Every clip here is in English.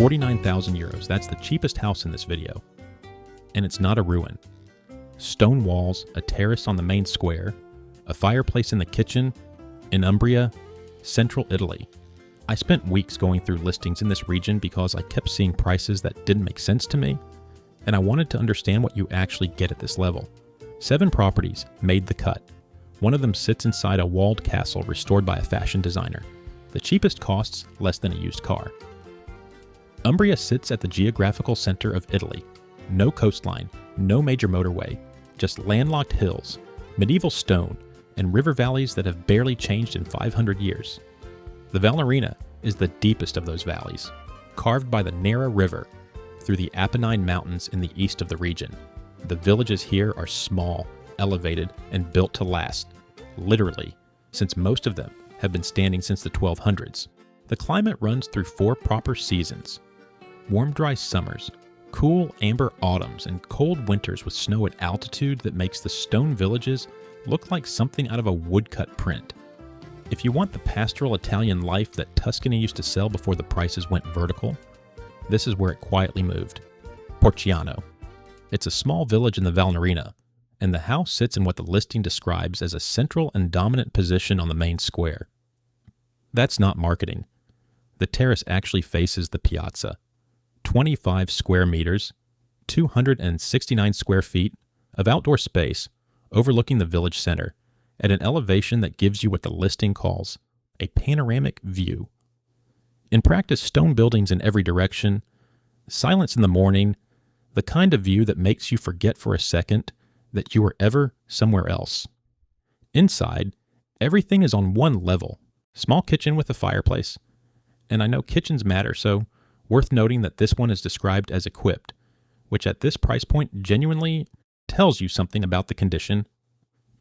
49,000 euros. That's the cheapest house in this video. And it's not a ruin. Stone walls, a terrace on the main square, a fireplace in the kitchen, in Umbria, central Italy. I spent weeks going through listings in this region because I kept seeing prices that didn't make sense to me, and I wanted to understand what you actually get at this level. 7 properties made the cut. One of them sits inside a walled castle restored by a fashion designer. The cheapest costs less than a used car. Umbria sits at the geographical center of Italy. No coastline, no major motorway, just landlocked hills, medieval stone, and river valleys that have barely changed in 500 years. The Vallo is the deepest of those valleys, carved by the Nera River through the Apennine Mountains in the east of the region. The villages here are small, elevated, and built to last, literally, since most of them have been standing since the 1200s. The climate runs through 4 proper seasons: warm, dry summers, cool, amber autumns, and cold winters with snow at altitude that makes the stone villages look like something out of a woodcut print. If you want the pastoral Italian life that Tuscany used to sell before the prices went vertical, this is where it quietly moved. Portiano. It's a small village in the Vallo, and the house sits in what the listing describes as a central and dominant position on the main square. That's not marketing. The terrace actually faces the piazza. 25 square meters, 269 square feet of outdoor space overlooking the village center at an elevation that gives you what the listing calls a panoramic view. In practice, stone buildings in every direction, silence in the morning, the kind of view that makes you forget for a second that you were ever somewhere else. Inside, everything is on one level. Small kitchen with a fireplace. And I know kitchens matter, so worth noting that this one is described as equipped, which at this price point genuinely tells you something about the condition.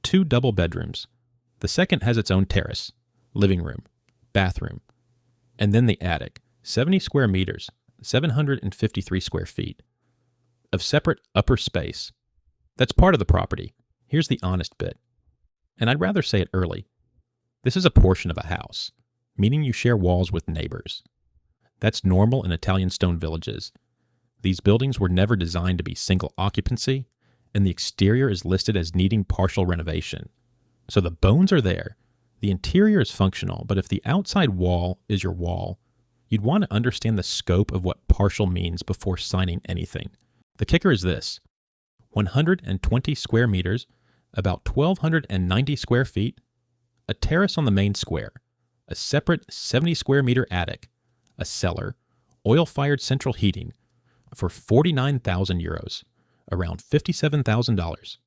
2 double bedrooms. The second has its own terrace, living room, bathroom, and then the attic, 70 square meters, 753 square feet, of separate upper space. That's part of the property. Here's the honest bit. And I'd rather say it early. This is a portion of a house, meaning you share walls with neighbors. That's normal in Italian stone villages. These buildings were never designed to be single occupancy, and the exterior is listed as needing partial renovation. So the bones are there. The interior is functional, but if the outside wall is your wall, you'd want to understand the scope of what partial means before signing anything. The kicker is this: 120 square meters, about 1,290 square feet, a terrace on the main square, a separate 70 square meter attic, a cellar, oil-fired central heating, for 49,000 euros, around $57,000.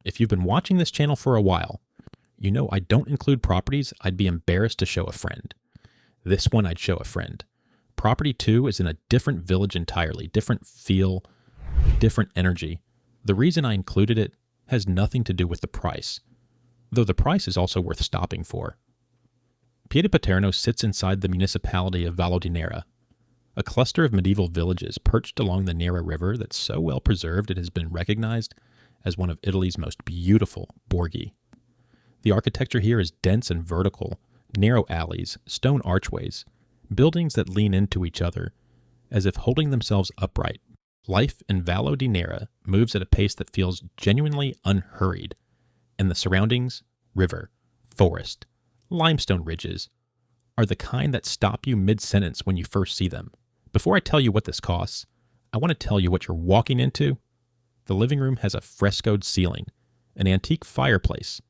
If you've been watching this channel for a while, you know I don't include properties I'd be embarrassed to show a friend. This one I'd show a friend. Property 2 is in a different village entirely, different feel, different energy. The reason I included it has nothing to do with the price, though the price is also worth stopping for. Paterno sits inside the municipality of Vallo di Nera, a cluster of medieval villages perched along the Nera River that's so well preserved it has been recognized as one of Italy's most beautiful borghi. The architecture here is dense and vertical, narrow alleys, stone archways, buildings that lean into each other as if holding themselves upright. Life in Vallo di Nera moves at a pace that feels genuinely unhurried, and the surroundings, river, forest, limestone ridges, are the kind that stop you mid-sentence when you first see them. Before I tell you what this costs, I want to tell you what you're walking into. The living room has a frescoed ceiling, an antique fireplace,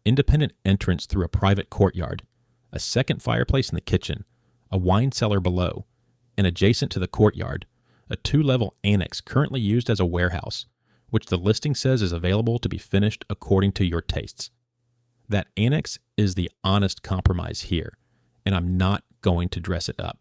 independent entrance through a private courtyard, a second fireplace in the kitchen, a wine cellar below, and adjacent to the courtyard, a 2-level annex currently used as a warehouse, which the listing says is available to be finished according to your tastes. That annex is the honest compromise here, and I'm not going to dress it up.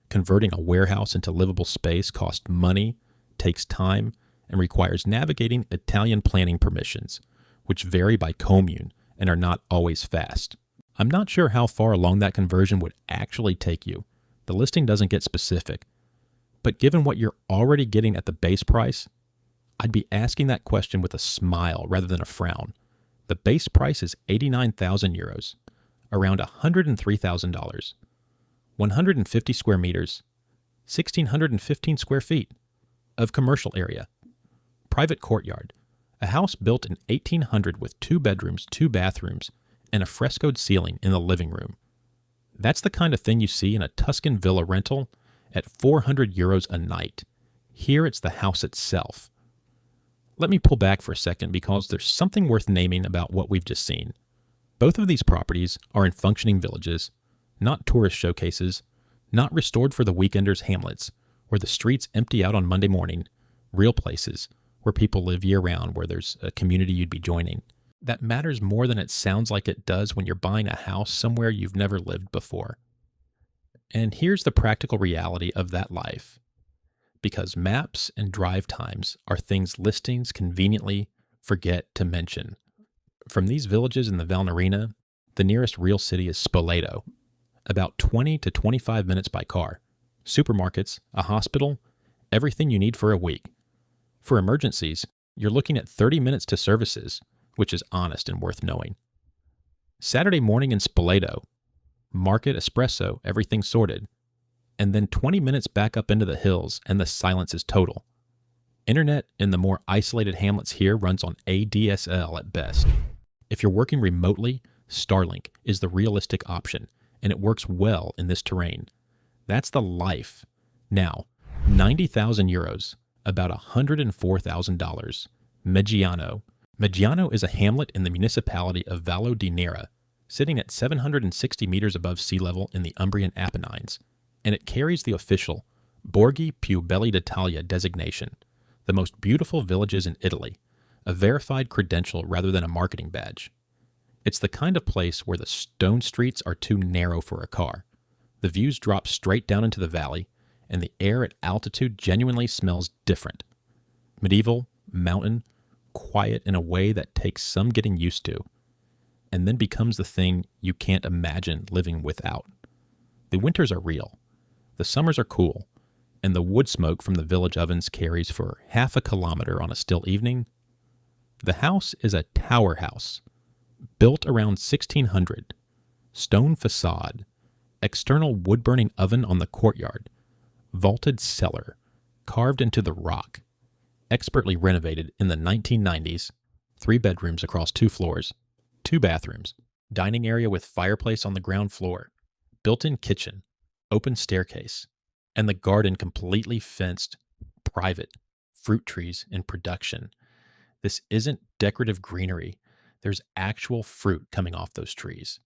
Converting a warehouse into livable space costs money, takes time, and requires navigating Italian planning permissions, which vary by commune and are not always fast. I'm not sure how far along that conversion would actually take you. The listing doesn't get specific. But given what you're already getting at the base price, I'd be asking that question with a smile rather than a frown. The base price is 89,000 euros, around $103,000. 150 square meters, 1,615 square feet of commercial area, private courtyard, a house built in 1800 with 2 bedrooms, 2 bathrooms, and a frescoed ceiling in the living room. That's the kind of thing you see in a Tuscan villa rental at €400 a night. Here it's the house itself. Let me pull back for a second because there's something worth naming about what we've just seen. Both of these properties are in functioning villages, not tourist showcases, not restored for the weekenders' hamlets, where the streets empty out on Monday morning, real places where people live year-round, where there's a community you'd be joining. That matters more than it sounds like it does when you're buying a house somewhere you've never lived before. And here's the practical reality of that life. Because maps and drive times are things listings conveniently forget to mention. From these villages in the Valnerina, the nearest real city is Spoleto, about 20 to 25 minutes by car. Supermarkets, a hospital, everything you need for a week. For emergencies, you're looking at 30 minutes to services, which is honest and worth knowing. Saturday morning in Spoleto, market, espresso, everything sorted. And then 20 minutes back up into the hills and the silence is total. Internet in the more isolated hamlets here runs on ADSL at best. If you're working remotely, Starlink is the realistic option, and it works well in this terrain. That's the life. Now, €90,000, about $104,000. Meggiano. Meggiano is a hamlet in the municipality of Vallo di Nera, sitting at 760 meters above sea level in the Umbrian Apennines, and it carries the official Borghi più belli d'Italia designation, the most beautiful villages in Italy, a verified credential rather than a marketing badge. It's the kind of place where the stone streets are too narrow for a car. The views drop straight down into the valley, and the air at altitude genuinely smells different. Medieval, mountain, quiet in a way that takes some getting used to, and then becomes the thing you can't imagine living without. The winters are real. The summers are cool, and the wood smoke from the village ovens carries for half a kilometer on a still evening. The house is a tower house, built around 1600, stone facade, external wood-burning oven on the courtyard, vaulted cellar, carved into the rock, expertly renovated in the 1990s, 3 bedrooms across 2 floors, 2 bathrooms, dining area with fireplace on the ground floor, built-in kitchen, open staircase, and the garden completely fenced, private, fruit trees in production. This isn't decorative greenery. There's actual fruit coming off those trees.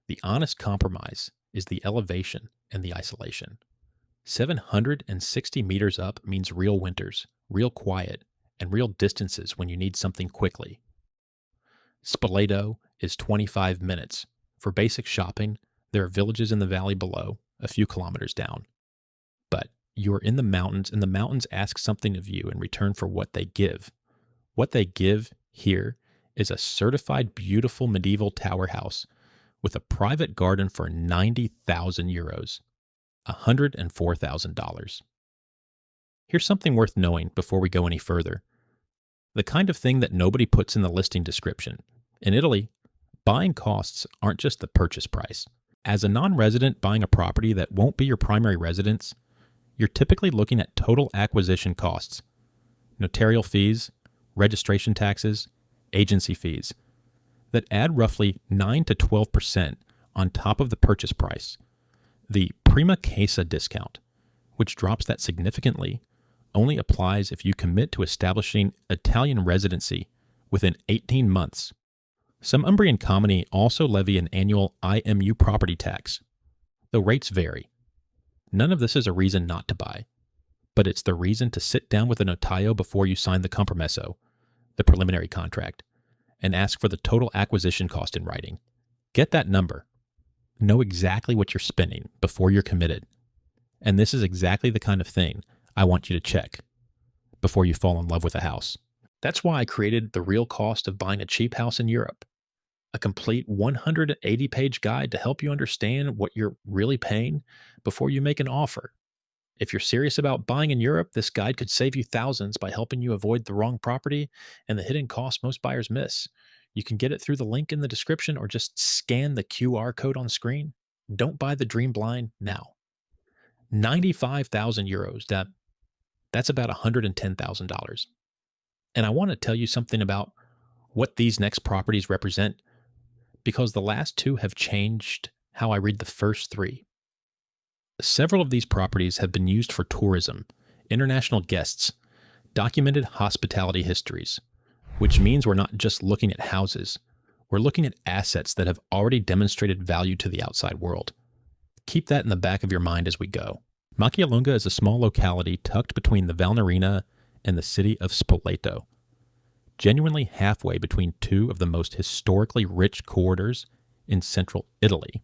The honest compromise is the elevation and the isolation. 760 meters up means real winters, real quiet, and real distances when you need something quickly. Spoleto is 25 minutes. For basic shopping, there are villages in the valley below, a few kilometers down. But you're in the mountains, and the mountains ask something of you in return for what they give. What they give here is a certified beautiful medieval tower house with a private garden for €90,000, $104,000. Here's something worth knowing before we go any further. The kind of thing that nobody puts in the listing description. In Italy, buying costs aren't just the purchase price. As a non-resident buying a property that won't be your primary residence, you're typically looking at total acquisition costs, notarial fees, registration taxes, agency fees, that add roughly 9 to 12% on top of the purchase price. The prima casa discount, which drops that significantly, only applies if you commit to establishing Italian residency within 18 months. Some Umbrian comuni also levy an annual IMU property tax, though rates vary. None of this is a reason not to buy, but it's the reason to sit down with a notaio before you sign the compromesso, the preliminary contract, and ask for the total acquisition cost in writing. Get that number. Know exactly what you're spending before you're committed. And this is exactly the kind of thing I want you to check before you fall in love with a house. That's why I created The Real Cost of Buying a Cheap House in Europe, a complete 180-page guide to help you understand what you're really paying before you make an offer. If you're serious about buying in Europe, this guide could save you thousands by helping you avoid the wrong property and the hidden costs most buyers miss. You can get it through the link in the description or just scan the QR code on screen. Don't buy the dream blind now. 95,000 euros. That's about $110,000. And I want to tell you something about what these next properties represent, because the last two have changed how I read the first three. Several of these properties have been used for tourism, international guests, documented hospitality histories, which means we're not just looking at houses, we're looking at assets that have already demonstrated value to the outside world. Keep that in the back of your mind as we go. Makionga is a small locality tucked between the Valnerina and the city of Spoleto, genuinely halfway between two of the most historically rich corridors in central Italy.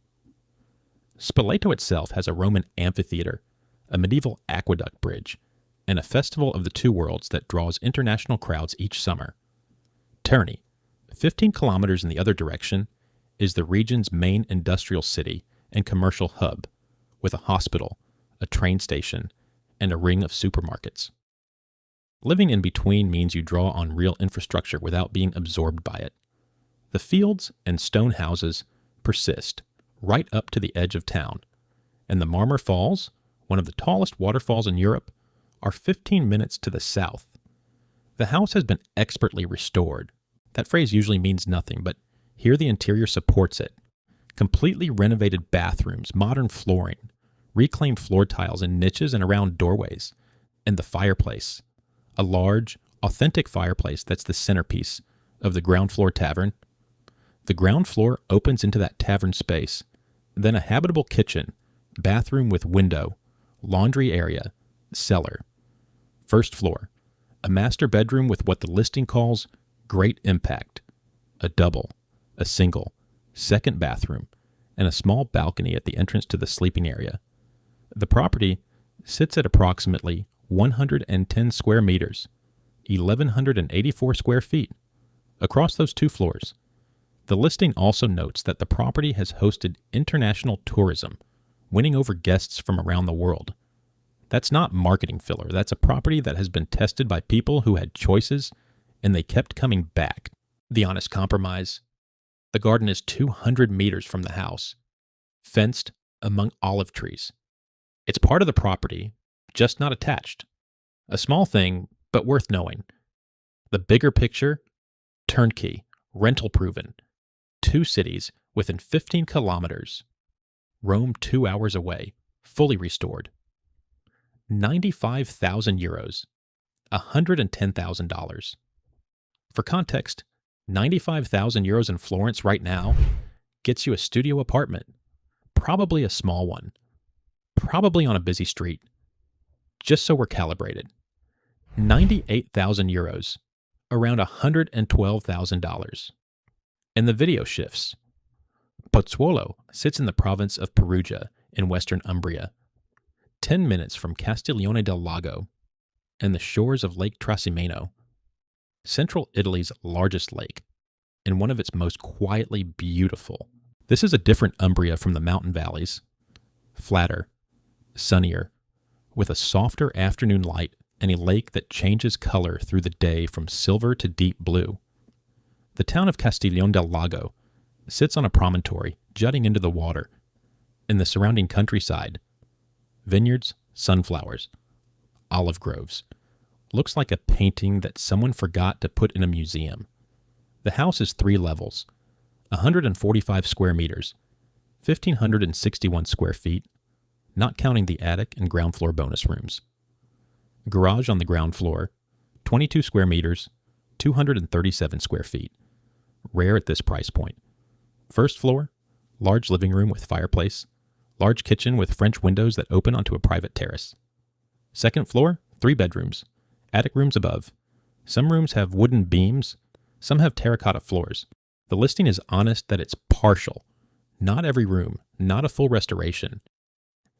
Spoleto itself has a Roman amphitheater, a medieval aqueduct bridge, and a festival of the two worlds that draws international crowds each summer. Terni, 15 kilometers in the other direction, is the region's main industrial city and commercial hub, with a hospital, a train station, and a ring of supermarkets. Living in between means you draw on real infrastructure without being absorbed by it. The fields and stone houses persist right up to the edge of town, and the Marmor Falls, one of the tallest waterfalls in Europe, are 15 minutes to the south. The house has been expertly restored. That phrase usually means nothing, but here the interior supports it. Completely renovated bathrooms, modern flooring, reclaimed floor tiles in niches and around doorways, and the fireplace, a large, authentic fireplace that's the centerpiece of the ground floor tavern. The ground floor opens into that tavern space, then a habitable kitchen, bathroom with window, laundry area, cellar. First floor, a master bedroom with what the listing calls great impact, a double, a single, second bathroom, and a small balcony at the entrance to the sleeping area. The property sits at approximately 110 square meters, 1,184 square feet, across those two floors. The listing also notes that the property has hosted international tourism, winning over guests from around the world. That's not marketing filler. That's a property that has been tested by people who had choices, and they kept coming back. The honest compromise. The garden is 200 meters from the house, fenced among olive trees. It's part of the property, just not attached. A small thing, but worth knowing. The bigger picture, turnkey, rental proven. Two cities within 15 kilometers. Rome 2 hours away, fully restored. 95,000 euros, $110,000. For context, 95,000 euros in Florence right now gets you a studio apartment, probably a small one, probably on a busy street. Just so we're calibrated. 98,000 euros, around $112,000. And the video shifts. Pozzuolo sits in the province of Perugia in western Umbria, 10 minutes from Castiglione del Lago and the shores of Lake Trasimeno, central Italy's largest lake, and one of its most quietly beautiful. This is a different Umbria from the mountain valleys, flatter, sunnier, with a softer afternoon light and a lake that changes color through the day from silver to deep blue. The town of Castiglione del Lago sits on a promontory jutting into the water. In the surrounding countryside, vineyards, sunflowers, olive groves. Looks like a painting that someone forgot to put in a museum. The house is 3 levels, 145 square meters, 1,561 square feet, not counting the attic and ground floor bonus rooms. Garage on the ground floor, 22 square meters, 237 square feet. Rare at this price point. First floor, large living room with fireplace, large kitchen with French windows that open onto a private terrace. Second floor, 3 bedrooms, attic rooms above. Some rooms have wooden beams, some have terracotta floors. The listing is honest that it's partial, not every room, not a full restoration,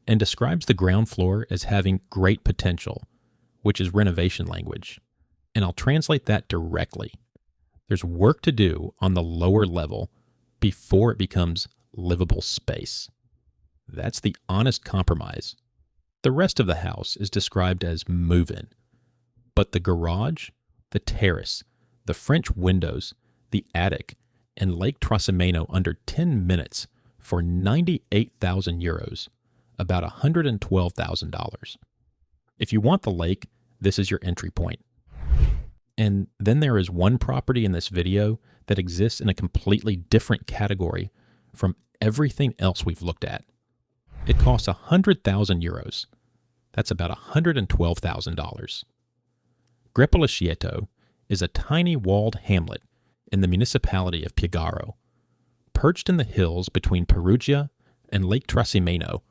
and describes the ground floor as having great potential, which is renovation language. And I'll translate that directly. There's work to do on the lower level before it becomes livable space. That's the honest compromise. The rest of the house is described as move-in. But the garage, the terrace, the French windows, the attic, and Lake Trasimeno under 10 minutes for 98,000 euros, about $112,000. If you want the lake, this is your entry point. And then there is one property in this video that exists in a completely different category from everything else we've looked at. It costs 100,000 euros. That's about $112,000. Greppolischieto is a tiny walled hamlet in the municipality of Piegaro, perched in the hills between Perugia and Lake Trasimeno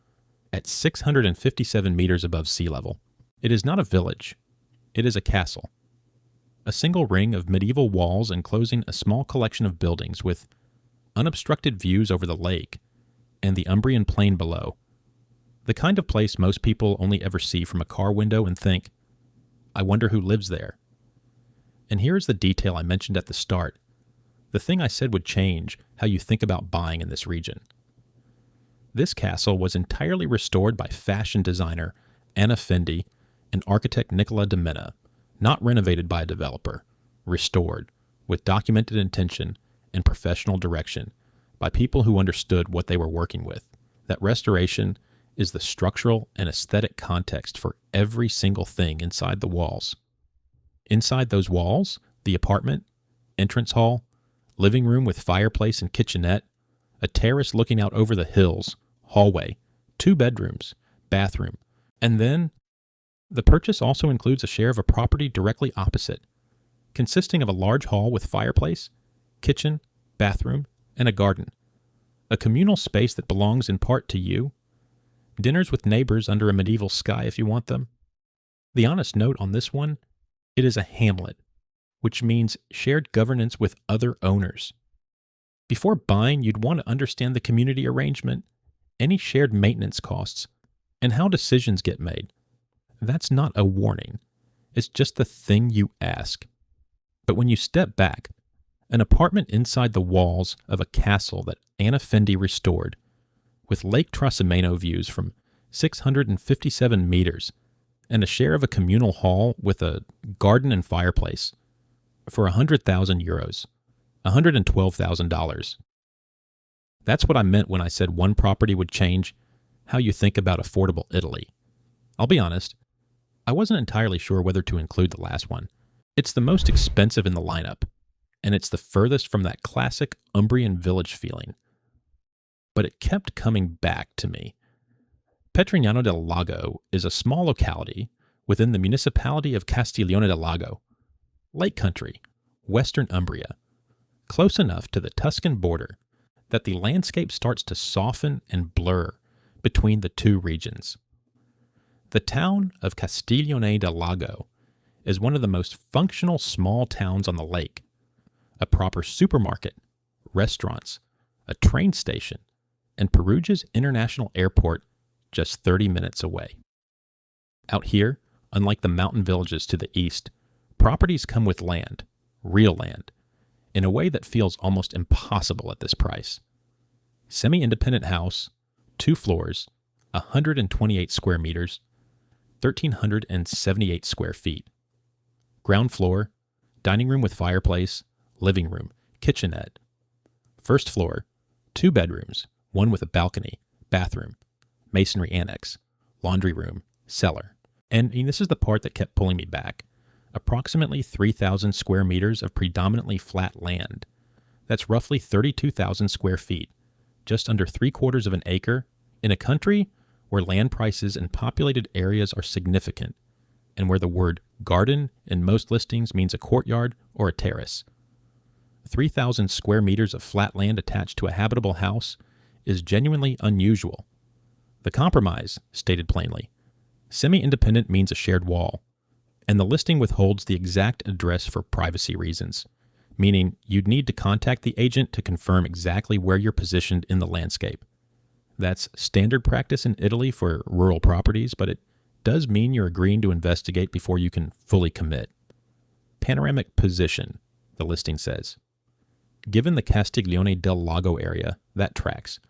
at 657 meters above sea level. It is not a village. It is a castle. A single ring of medieval walls enclosing a small collection of buildings with unobstructed views over the lake and the Umbrian plain below. The kind of place most people only ever see from a car window and think, I wonder who lives there. And here's the detail I mentioned at the start, the thing I said would change how you think about buying in this region. This castle was entirely restored by fashion designer Anna Fendi and architect Nicola de Mena, not renovated by a developer, restored, with documented intention and professional direction by people who understood what they were working with. That restoration is the structural and aesthetic context for every single thing inside the walls. Inside those walls, the apartment, entrance hall, living room with fireplace and kitchenette, a terrace looking out over the hills, hallway, 2 bedrooms, bathroom, and then the purchase also includes a share of a property directly opposite, consisting of a large hall with fireplace, kitchen, bathroom, and a garden. A communal space that belongs in part to you. Dinners with neighbors under a medieval sky if you want them. The honest note on this one, it is a hamlet, which means shared governance with other owners. Before buying, you'd want to understand the community arrangement, any shared maintenance costs, and how decisions get made. That's not a warning. It's just the thing you ask. But when you step back, an apartment inside the walls of a castle that Anna Fendi restored, with Lake Trasimeno views from 657 meters, and a share of a communal hall with a garden and fireplace, for 100,000 euros, $112,000. That's what I meant when I said one property would change how you think about affordable Italy. I'll be honest, I wasn't entirely sure whether to include the last one. It's the most expensive in the lineup, and it's the furthest from that classic Umbrian village feeling. But it kept coming back to me. Petriniano del Lago is a small locality within the municipality of Castiglione del Lago, Lake Country, western Umbria, close enough to the Tuscan border that the landscape starts to soften and blur between the two regions. The town of Castiglione del Lago is one of the most functional small towns on the lake. A proper supermarket, restaurants, a train station, and Perugia's international airport just 30 minutes away. Out here, unlike the mountain villages to the east, properties come with land, real land, in a way that feels almost impossible at this price. Semi-independent house, 2 floors, 128 square meters, 1,378 square feet. Ground floor, dining room with fireplace, living room, kitchenette. First floor, 2 bedrooms, one with a balcony, bathroom, masonry annex, laundry room, cellar. And this is the part that kept pulling me back. Approximately 3,000 square meters of predominantly flat land. That's roughly 32,000 square feet, just under 3/4 of an acre, in a country where land prices in populated areas are significant, and where the word garden in most listings means a courtyard or a terrace. 3,000 square meters of flat land attached to a habitable house is genuinely unusual. The compromise, stated plainly, semi-independent means a shared wall, and the listing withholds the exact address for privacy reasons, meaning you'd need to contact the agent to confirm exactly where you're positioned in the landscape. That's standard practice in Italy for rural properties, but it does mean you're agreeing to investigate before you can fully commit. Panoramic position, the listing says. Given the Castiglione del Lago area, that tracks.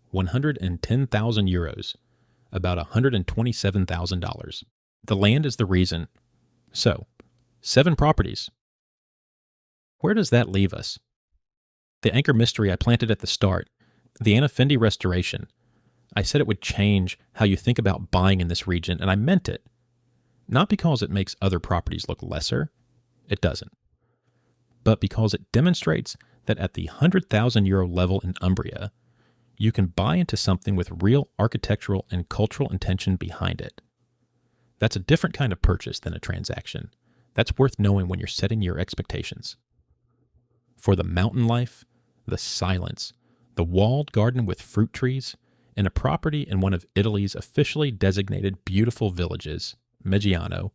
110,000 euros, about $127,000. The land is the reason. So, 7 properties. Where does that leave us? The anchor mystery I planted at the start, the Anna Fendi restoration. I said it would change how you think about buying in this region, and I meant it. Not because it makes other properties look lesser, it doesn't, but because it demonstrates that at the €100,000 level in Umbria, you can buy into something with real architectural and cultural intention behind it. That's a different kind of purchase than a transaction. That's worth knowing when you're setting your expectations. For the mountain life, the silence, the walled garden with fruit trees, and a property in one of Italy's officially designated beautiful villages, Meggiano,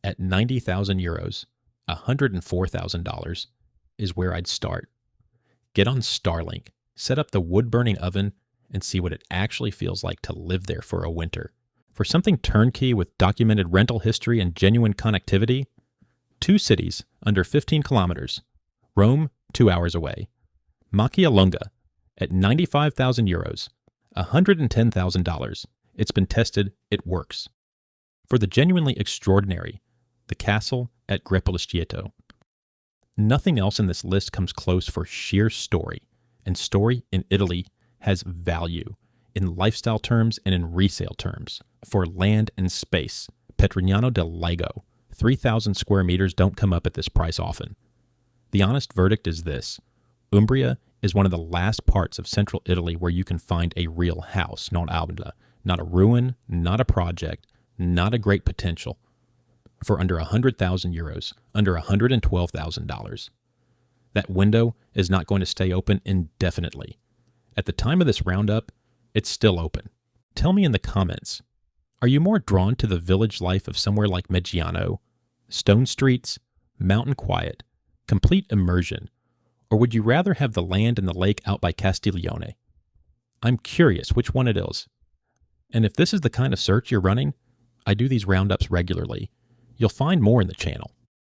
at €90,000, $104,000, is where I'd start. Get on Starlink, set up the wood-burning oven, and see what it actually feels like to live there for a winter. For something turnkey with documented rental history and genuine connectivity, 2 cities under 15 kilometers, Rome 2 hours away, Makionga at €95,000, $110,000. It's been tested, it works. For the genuinely extraordinary, the castle at Greppolischieto. Nothing else in this list comes close for sheer story, and story in Italy has value, in lifestyle terms and in resale terms, for land and space. Petriniano del Lago, 3,000 square meters don't come up at this price often. The honest verdict is this: Umbria is one of the last parts of central Italy where you can find a real house, not Alba, not a ruin, not a project, not a great potential, for under €100,000, under $112,000. That window is not going to stay open indefinitely. At the time of this roundup, it's still open. Tell me in the comments, are you more drawn to the village life of somewhere like Meggiano, stone streets, mountain quiet, complete immersion, or would you rather have the land and the lake out by Castiglione? I'm curious which one it is. And if this is the kind of search you're running, I do these roundups regularly. You'll find more in the channel.